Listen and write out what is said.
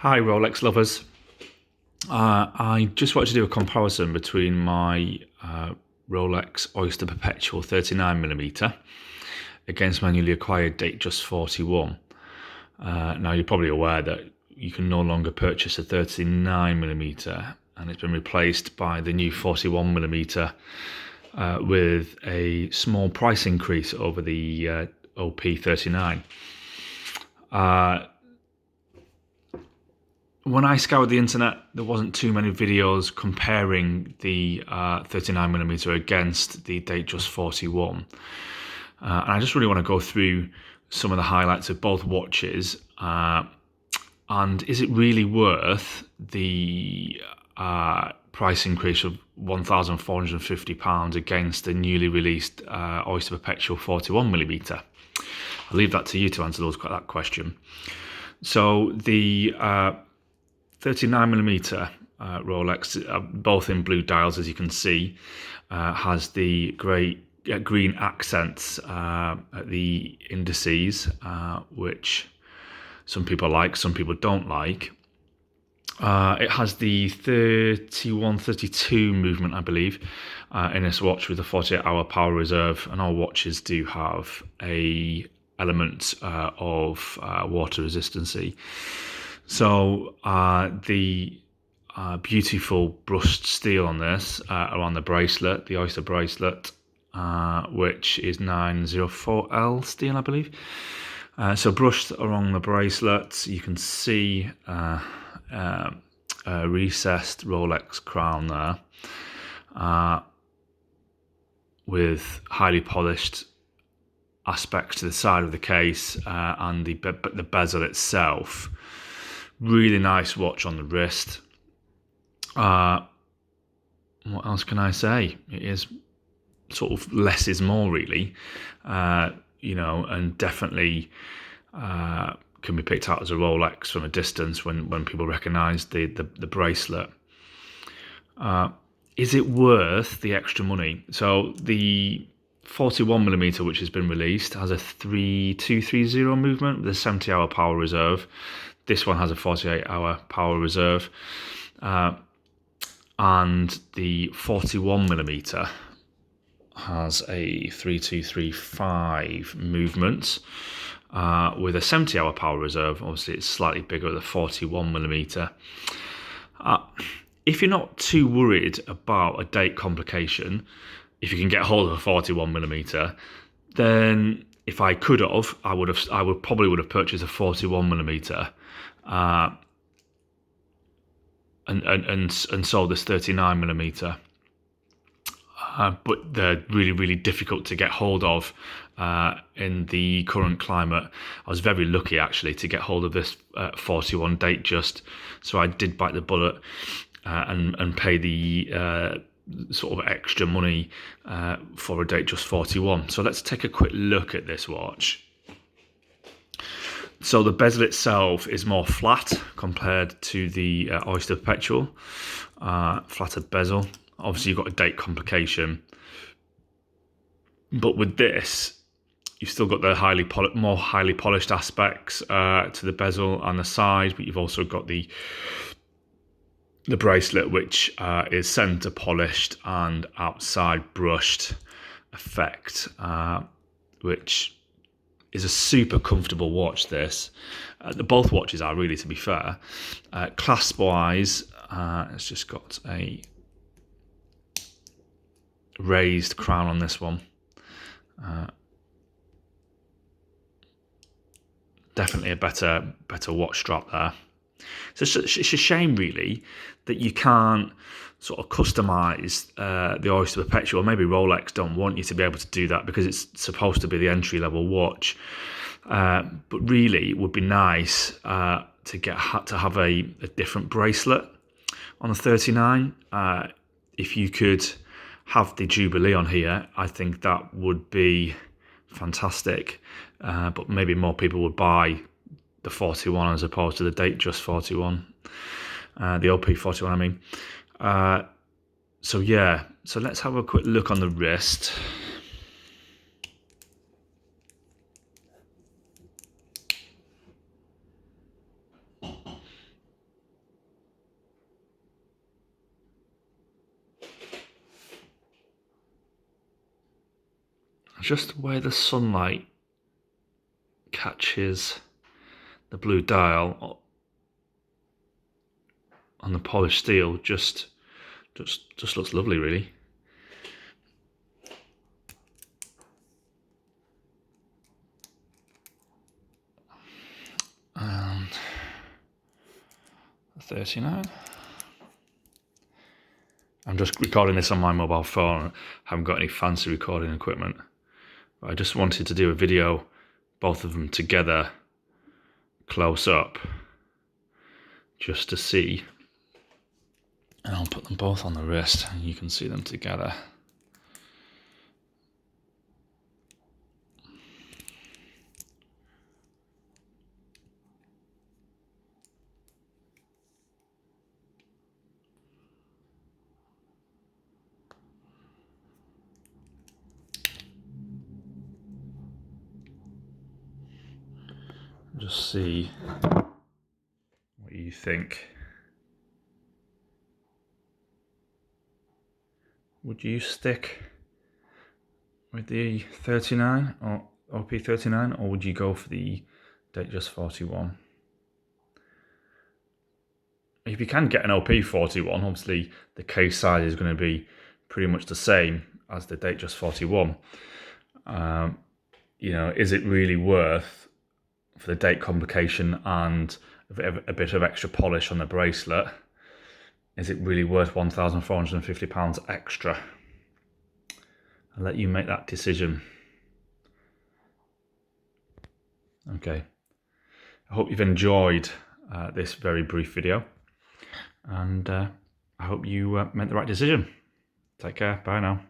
Hi Rolex lovers. I just wanted to do a comparison between my Rolex Oyster Perpetual 39mm against my newly acquired Datejust 41. Now you're probably aware that you can no longer purchase a 39mm and it's been replaced by the new 41mm with a small price increase over the OP39. When I scoured the internet, there wasn't too many videos comparing the 39mm against the Datejust 41. And I just really want to go through some of the highlights of both watches. And is it really worth the price increase of £1,450 against the newly released Oyster Perpetual 41mm? I'll leave that to you to answer that question. So the 39mm Rolex, both in blue dials as you can see, has the green accents at the indices, which some people like, some people don't like. It has the 31-32 movement, I believe, in this watch with a 48-hour power reserve, and all watches do have a element of water resistancy. So the beautiful brushed steel on this around the bracelet, the Oyster bracelet, which is 904L steel, I believe. So brushed along the bracelet, you can see a recessed Rolex crown there, with highly polished aspects to the side of the case, and the bezel itself. Really nice watch on the wrist. What else can I say? It is sort of less is more, really, and definitely can be picked out as a Rolex from a distance when people recognise the bracelet. Is it worth the extra money? So the 41mm, which has been released, has a 3230 movement with a 70-hour power reserve. This one has a 48-hour power reserve. And the 41mm has a 3235 movement with a 70-hour power reserve. Obviously, it's slightly bigger at the 41mm. If you're not too worried about a date complication, if you can get hold of a 41mm, then if I could have, I would probably have purchased a 41mm and sold this 39mm. But they're really, really difficult to get hold of in the current climate. I was very lucky actually to get hold of this 41 Datejust, so I did bite the bullet and pay the sort of extra money for a Datejust 41. So let's take a quick look at this watch. So the bezel itself is more flat compared to the Oyster Perpetual, flatter bezel. Obviously you've got a date complication, but with this, you've still got the more highly polished aspects to the bezel and the side, but you've also got the bracelet, which is center polished and outside brushed effect, which is a super comfortable watch. This, both watches are really, to be fair. Clasp wise, it's just got a raised crown on this one. Definitely a better watch strap there. So it's a shame, really, that you can't sort of customise the Oyster Perpetual. Maybe Rolex don't want you to be able to do that because it's supposed to be the entry-level watch. But really, it would be nice to have a different bracelet on the 39. If you could have the Jubilee on here, I think that would be fantastic. But maybe more people would buy the 41 as opposed to the Datejust 41, the OP41, I mean. So yeah, so let's have a quick look on the wrist. just where the sunlight catches the blue dial on the polished steel, just looks lovely, really. And 39. I'm just recording this on my mobile phone. I haven't got any fancy recording equipment. But I just wanted to do a video, both of them together, close up, just to see. And I'll put them both on the wrist and you can see them together. Just see what you think. Would you stick with the 39 or OP39, or would you go for the datejust 41? If you can get an OP41, obviously the case size is going to be pretty much the same as the datejust 41. You know, is it really worth, for the date complication and a bit of extra polish on the bracelet, is it really worth £1,450 extra? I'll let you make that decision. Okay, I hope you've enjoyed this very brief video, and I hope you made the right decision. Take care, bye now.